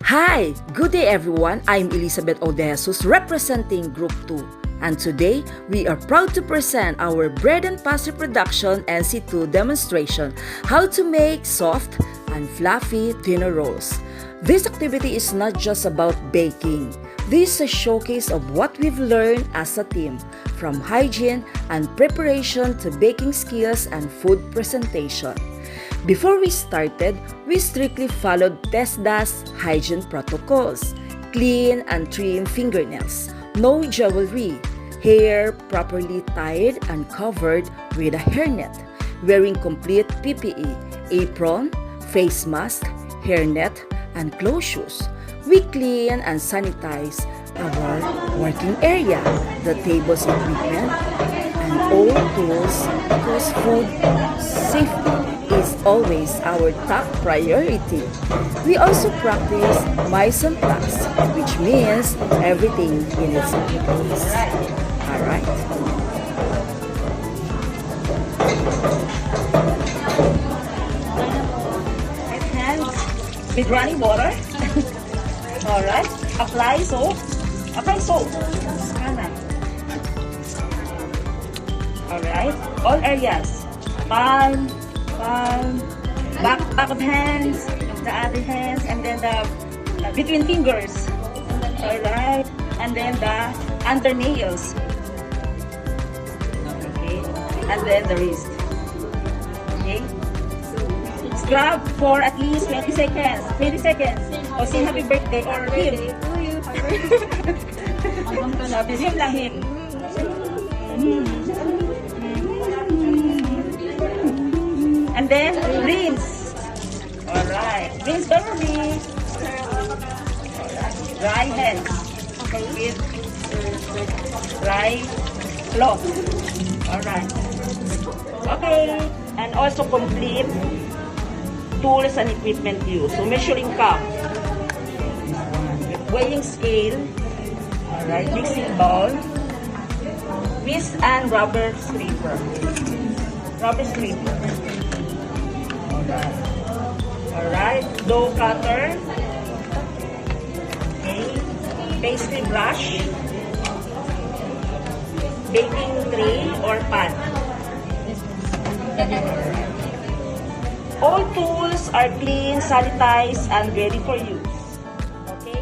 Hi, good day everyone. I'm Elizabeth Odesus representing Group 2. And today, we are proud to present our bread and pastry production NC2 demonstration, how to make soft and fluffy dinner rolls. This activity is not just about baking. This is a showcase of what we've learned as a team, from hygiene and preparation to baking skills and food presentation. Before we started, we strictly followed TESDA's hygiene protocols. Clean and trim fingernails, no jewelry, hair properly tied and covered with a hairnet, wearing complete PPE, apron, face mask, hairnet, and closed shoes. We clean and sanitize our working area, the table's equipment, and all tools because food safety is always our top priority. We also practice mise en place, which means everything in its place. Alright. Hands with running water. Alright. Apply soap. Apply soap. Alright. All areas. Palm, back of hands, the other hands, and then the between fingers. Alright. And then the under nails. Okay. And then the wrist. Okay. Scrub for at least 20 seconds. 20 seconds. O say happy birthday or him. Sabi him lang him. And then rinse. Alright. Rinse thoroughly. Dry hands. With dry cloth. Alright. Okay. And also complete tools and equipment used. So measuring cup, weighing scale, alright, mixing bowl, whisk and rubber scraper. Rubber scraper. Alright, dough cutter, okay, pastry brush, baking tray or pan. All tools are clean, sanitized, and ready for use. Okay?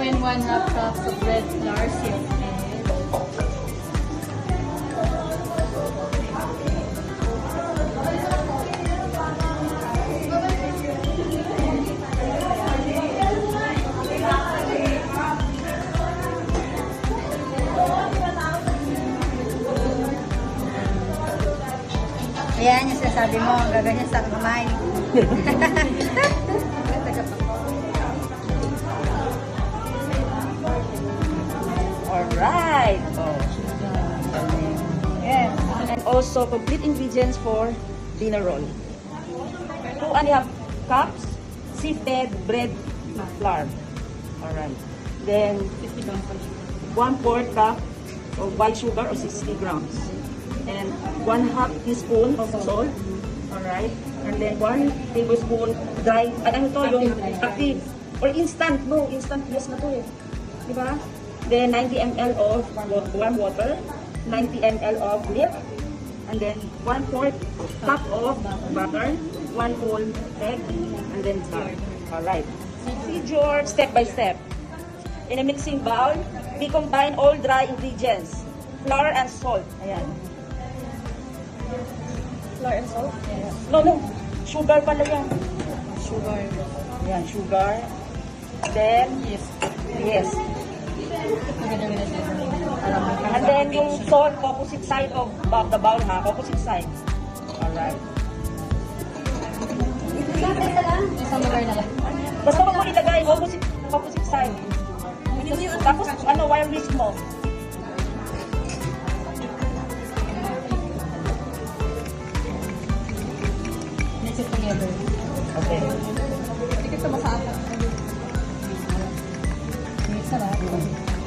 And 1/2 cups of red flour syrup. Ayan yung sinasabi mo, gaganyan sa kamay. Alright. Oh. Yes. And also complete ingredients for dinner roll. 2.5 cups sifted bread flour. Alright. Then 1/4 cup of white sugar or 60 grams. And 1/2 teaspoon of salt. Alright. And then 1 tablespoon dry, ano to, yung active or instant. No, instant yes na to eh. Diba? Then 90 ml of warm water, 90 ml of milk, and then 1/4 cup of butter, 1 whole egg, and then salt. Alright. Procedure step by step. In a mixing bowl, we combine all dry ingredients, flour and salt. Ayan. Flour and salt? Ayan. No. Sugar pala yan. Sugar. Ayan, sugar. Then, yes. And then yung salt, opposite side of the bowl ha, opposite side. Alright. Isang lugar na lang. Basta wag mo ilagay opposite side. Tapos ano, wire wrist mo. together. Okay. Hindi ka masaka. Mix na lahat.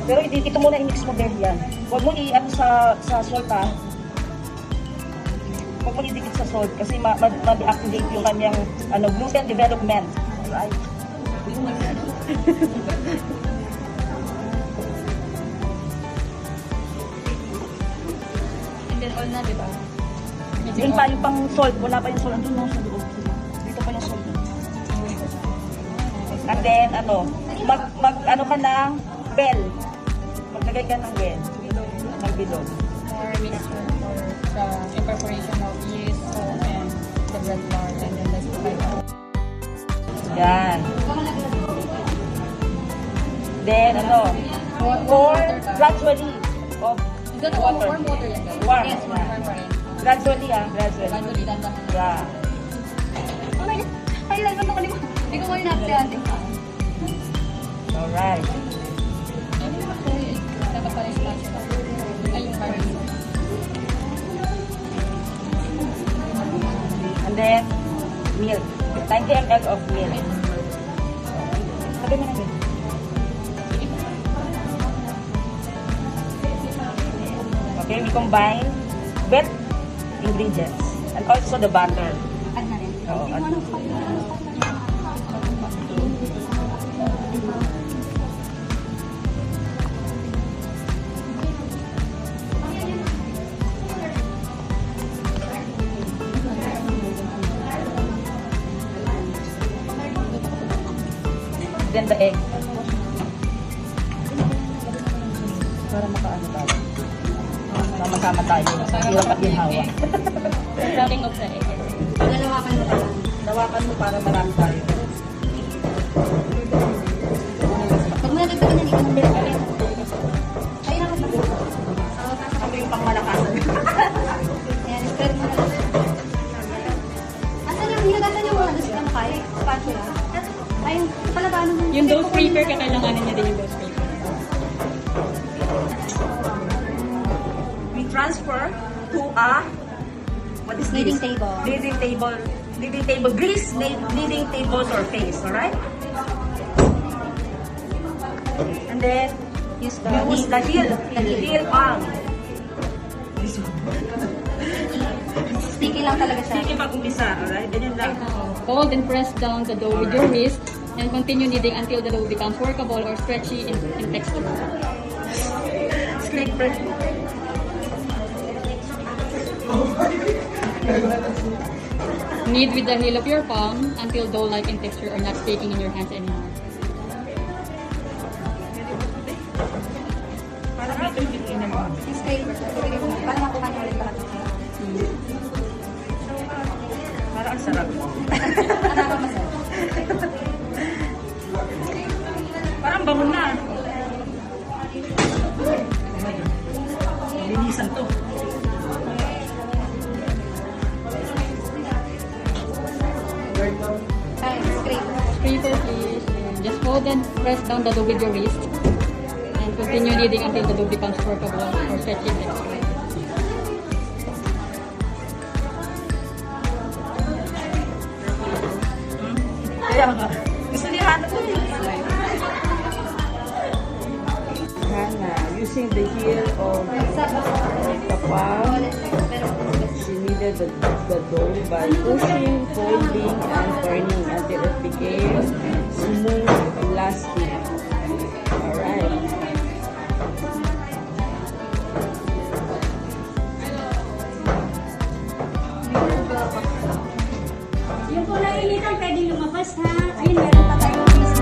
Pero ito muna i-mix mo din yan. Huwag mo i-ano sa salt ha. Huwag mo idikit sa salt kasi ma-deactivate yung kanyang gluten development. Alright? And then all na, di ba? Yun pa yung pang salt. Wala pa yung salt. Andun mo sa loob. Dito pa yung salt. And then, ano ka ng bell. Maglagay ka ng bell. Ng bilog. More mixture for the incorporation of yeast, salt, and the bread flour, and then the spice. Yan. Then, pour gradually of Is that water. warm water yan, guys? Warm. Yes, warm pa rin. Gradually, gradually. Gradually, dandan. Yeah. Ay, lang naman ko. Hindi ko ngayon natin ate. Alright. Dapat pa rin splash pa. Ay, yung marinade. And then, milk. 90 ml of milk. Sabi mo na milk. Okay, we combine wet ingredients and also the butter. Add na rin. Oo, add. Then the egg. Para makaano tayo. Sama-sama tayo. Hirap at ginhawa. Starting of the egg. Lalawakan mo pala. Lawakan mo para marami tayo. Pag mo nagagawin na dito ng bilog. Ayun ako pag. Ako yung pangmalakasan. Ayan, spread mo na lang. Asan yung hinagatan yung mga gusto na kaya? Spatula. Ayun, palabanan mo. Yung dose breaker, kakailanganin niya din yung dose breaker. We transfer to a what is Kneading this? table. Kneading table. Grease kneading table surface, alright? And then Use the use the heel palm. Sticky lang talaga siya. Sige pag-umpisa, alright? Ganyan lang. Fold and press down the dough with your wrist and continue kneading until the dough becomes workable or stretchy in texture. Scrape bread. Knead with the heel of your palm until dough-like in texture or not sticking in your hands anymore. Parang ito yung biniginan mo. Straight. Para makuha niyo ulit lahat. Parang ang sarap. Nakakamasarap. Parang bango na. Linisan to. Ay, straight. Scraper please. Just fold and press down the dough with your wrist and continue kneading until the dough becomes workable or stretchy in texture. Kaya nga. Gusto ni Hana to eh. Hana, using the heel of the palm, she kneaded the dough by pushing, folding, and turning until it became smooth and elastic. Alright. Yung kulay initan, pwede lumabas ha. Ayun, meron pa tayong piece.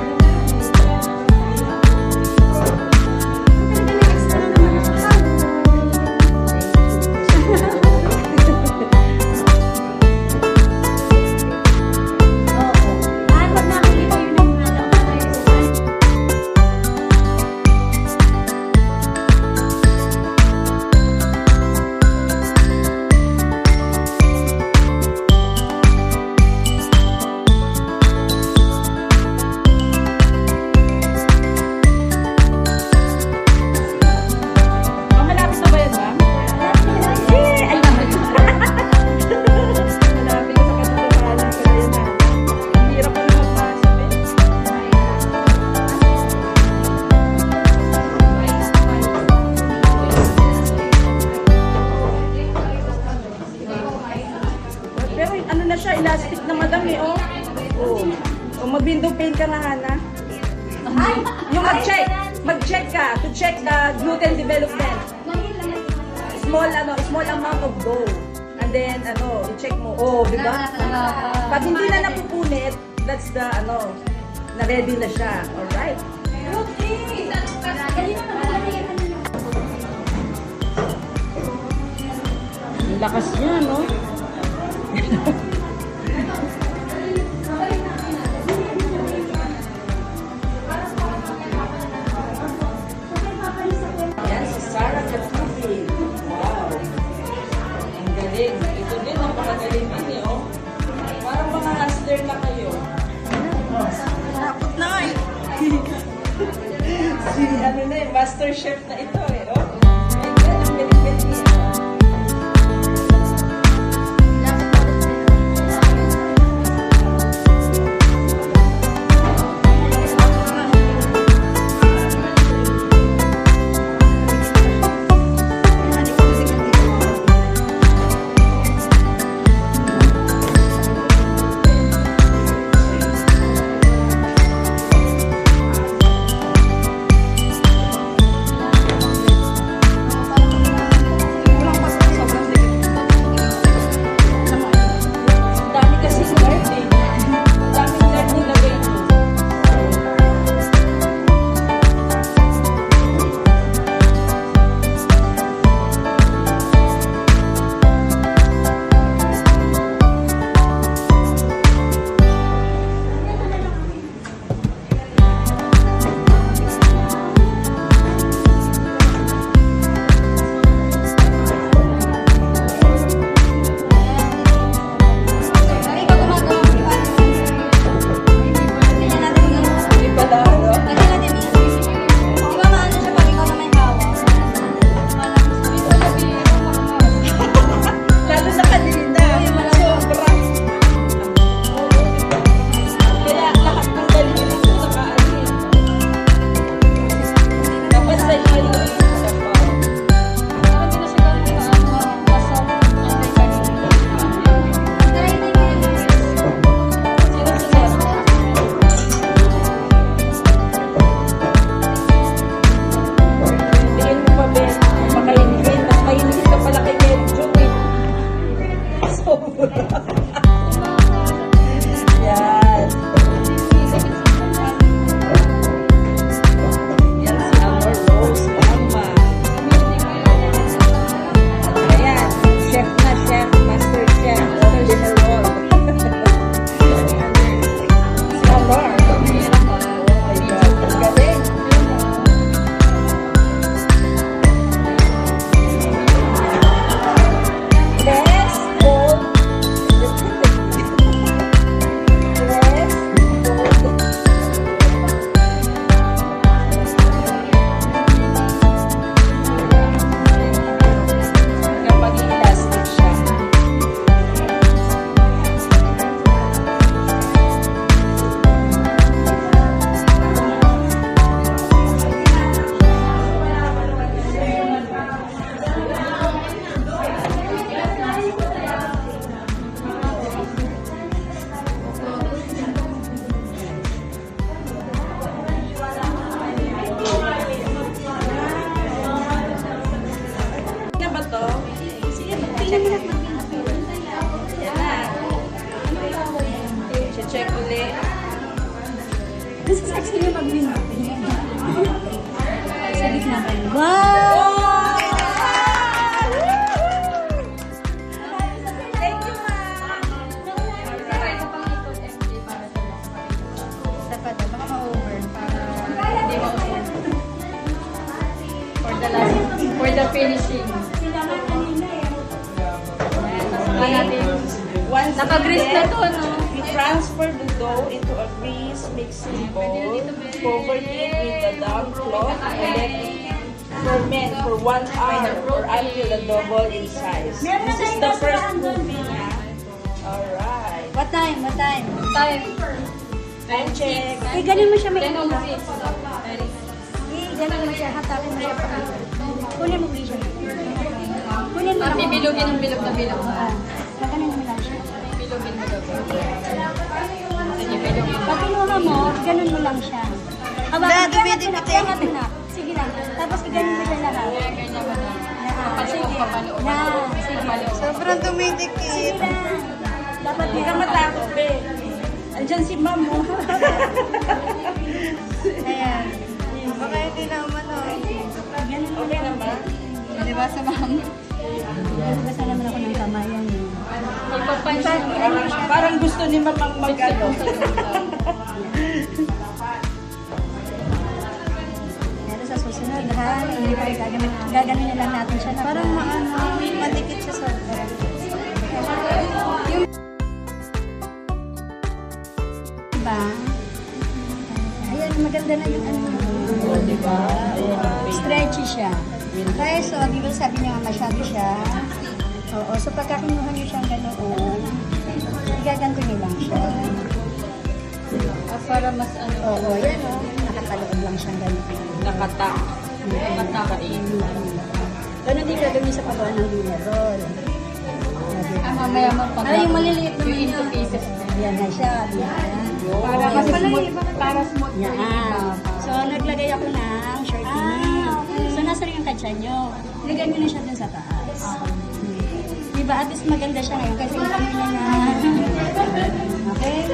naka-elastic na madami, oh. Oh. O mag-window pane ka nga, Hana. Yung mag-check ka to check the gluten development. Small amount of dough. And then, i-check mo. Oh, di ba? Pag hindi na napupunit, that's the, na-ready na siya. Alright. Ang lakas niya, no? Yan, si Sarah Katufi. Wow. Ang galing. Ito din, napakagaling din eh, oh. Parang mga hustler na kayo. Takot na eh. Si master chef na ito eh, oh. Ang galing-galing niya. Check ulit. This is actually mag-win. Sabi ka naman. Wow! Thank you, ma'am. Dapat baka ma-over para Hindi mo for the finishing. Once Naka-grease na to, no? we transfer the dough into a grease mixing bowl, cover it with a damp cloth, and let it ferment for 1 hour or until the double in size. This is the first cooking, ha? Alright. What time? What time? Time. Time check. Eh, ganun mo siya may 10:06. Eh, ganun mo siya. Hatapin mo siya pa. Kunin mo siya. Kunin mo. Parang bibilugin ng bilog na bilog. Gaganin mo lang siya. Bilugin mo daw. Sige, bilugin mo. Pag kinuha mo, ganun mo lang siya. Hawakan mo na. Sige lang. Tapos ganun mo siya lahat. Ganyan mo na. Sige. Papaloob. Sige. Sobrang dumidikit. Dapat Hindi ka matakot, be. Andyan si ma'am, mo. Ayan. Baka hindi naman Ganun mo Okay lang. naman. Di ba sa ma'am? Basta naman ako ng kamayan. Ipapansin mo. Parang gusto ni mamang mag-ano. Pero sa susunod, ha? Hindi pa gaganin na lang natin siya. Parang madikit siya sa Diba? Ayan, maganda na yung ano. Diba? Stretchy siya. Kaya so, di ba sabi niya nga masyado siya? Oo, so pagka kinuha niyo siyang ganoon, igaganto niyo lang siya. Para mas ano. Oo, yan o. Nakatalood lang siyang ganoon. Nakata. Matakin. Ganun din gagawin sa paggawa ng dinner roll. Mamaya mo pag Ay, yung maliliit na yung into pieces. Yan na siya, di ba? Para mas smooth. Para smooth yung Yan. iba. So, naglagay ako ng shortening. So, nasa rin yung katsa nyo. Lagyan nyo na siya dun sa taas. Diba? At least maganda siya ngayon kasi yung kami na Okay?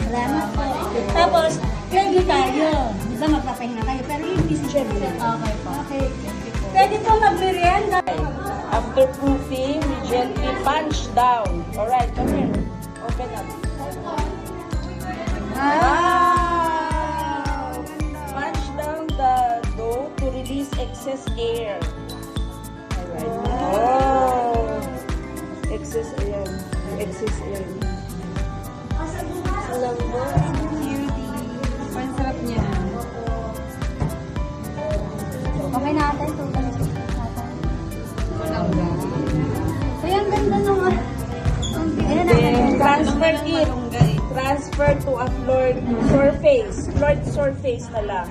Salamat po. Tapos, ready tayo. Diba magpapahinga kayo? Pero yung decision mo. Okay po. Okay. Pwede po mag-merienda. After proofing, we gently punch down. Alright, come here. Open up. Ah! Punch down the dough to release excess air. Alright. Oh! Excess air. Excess air. Alam mo? Ang sarap niya. Okay na ata ito. Walang ga. Kaya ang ganda nung Ayan na. Then, transfer it. Transfer to a floored surface. Floored surface na lang.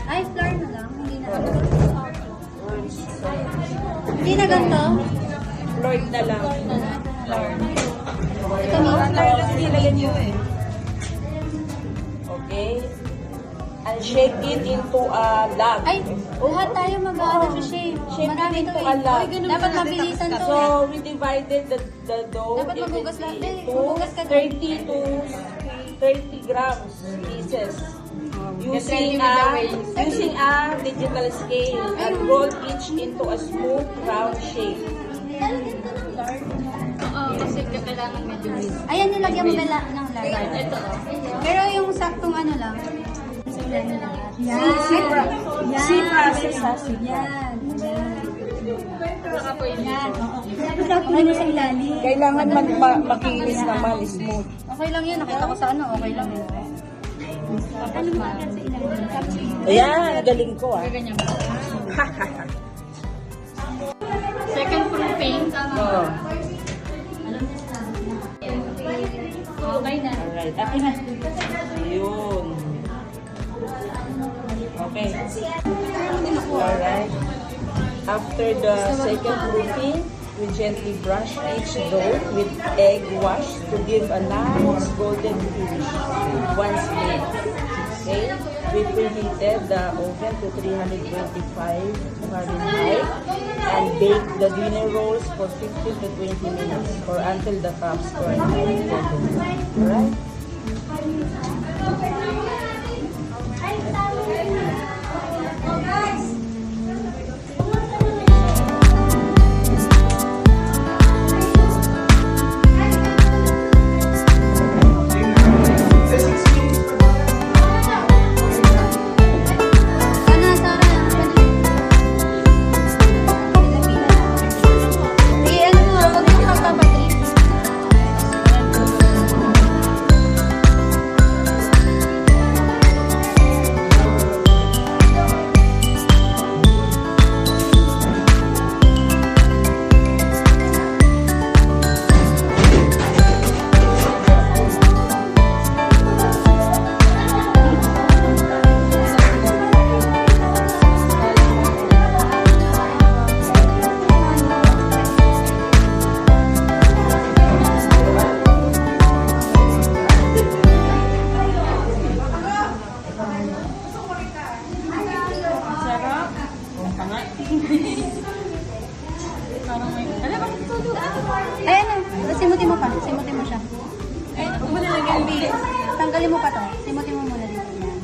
Ay, flour na lang. Hindi na. Floored surface. Hindi na ganito. Floored na lang. Ito mo. Okay? And shake it into a log. Ay, lahat tayo mag-ano sa shape. Shape Marami it to into a log. Dapat mabilisan to. So, we divided the dough Dapat maghugas lang. into Maghugas ka 30 to 30 grams pieces. Using Using a digital scale and roll each into a smooth round shape. Oo, kasi kailangan medyo whisk. Ayan, nilagyan mo bala ng lard. Ito. Pero yung saktong ano lang. Yan. C process ha, C Yan. Saka po yun. Yan. Tapos ako ano sa ilalim. Kailangan makinis naman, smooth. Okay lang yun. Nakita ko sa ano. Okay lang yun. Ano mo agad sa ilalim? Tapos Ayan, galing ko ah. Ganyan mo. Second proofing. Oh. Okay na. Alright, akin na. Yun. Okay. Alright. After the second proofing, we gently brush each dough with egg wash to give a nice golden finish once made. Okay? We preheated the oven to 325 Fahrenheit and bake the dinner rolls for 15 to 20 minutes or until the cups turn golden. Alright? Sana, Sara. Ano mo, huwag mo magpapatrip. parang may... Alam mo, tutulog. Ayan na, simutin mo pa. Simutin mo siya. Huwag mo nalagyan, B. Tanggalin mo pa to. Simutin mo muna dito. Yan.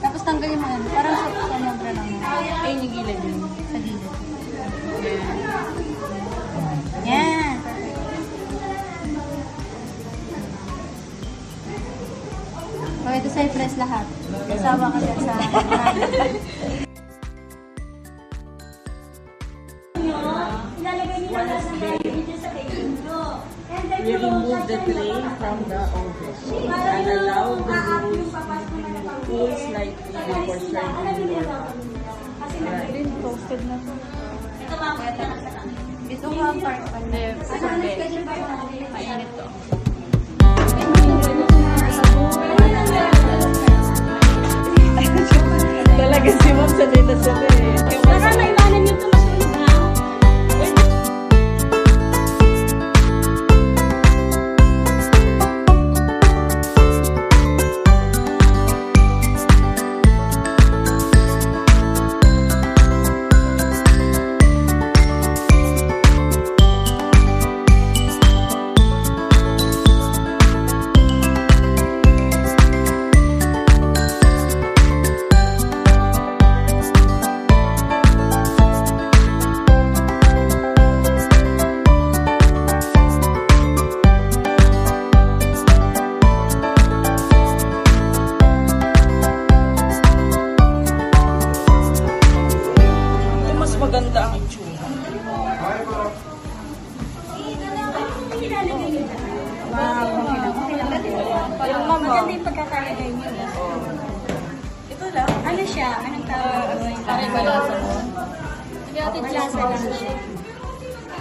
Tapos tanggalin mo yan. Parang sumobra lang. Ayun yung gilid yun. Sa gilid. Yan. Okay, ito sa'yo press lahat. Kasawa ka dyan sa... We remove the clay from the oven and allow the rolls to cool slightly before serving your Din, toasted na to. Ito nga part pa. Hindi, mainit to. Talaga si Ma'am sanay na sanay. Baka naiwanan yung tumasunod na. Ito mas maganda ang itsura. Wow, okay lang. Okay lang. Yung mama. Maganda yung pagkakalagay niyo. Ito lang. Ano siya? Anong tawag doon? Parang malasa mo. Sige, ate, Malasa lang siya.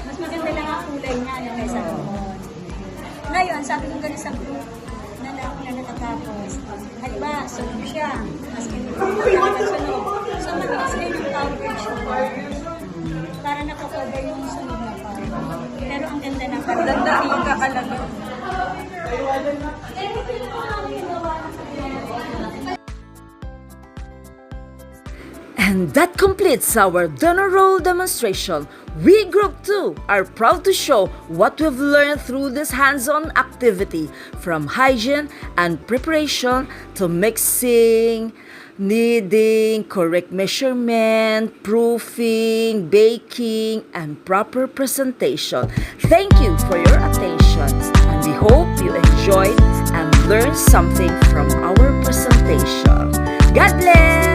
Mas maganda lang ang kulay niya ano, kaysa noon. Ngayon, sabi ko ganun sa group na natatapos. Halimbawa, sunog siya. Mas sunog. So, matigas kayo ng powder sugar. Para nakocover yung sunog na powder. Pero ang ganda na parang. Ganda ang pagkakalagay. And that completes our donor roll demonstration. We Group 2 are proud to show what we've learned through this hands-on activity, from hygiene and preparation to mixing, kneading, correct measurement, proofing, baking, and proper presentation. Thank you for your attention, and we hope you enjoyed and learned something from our presentation. God bless!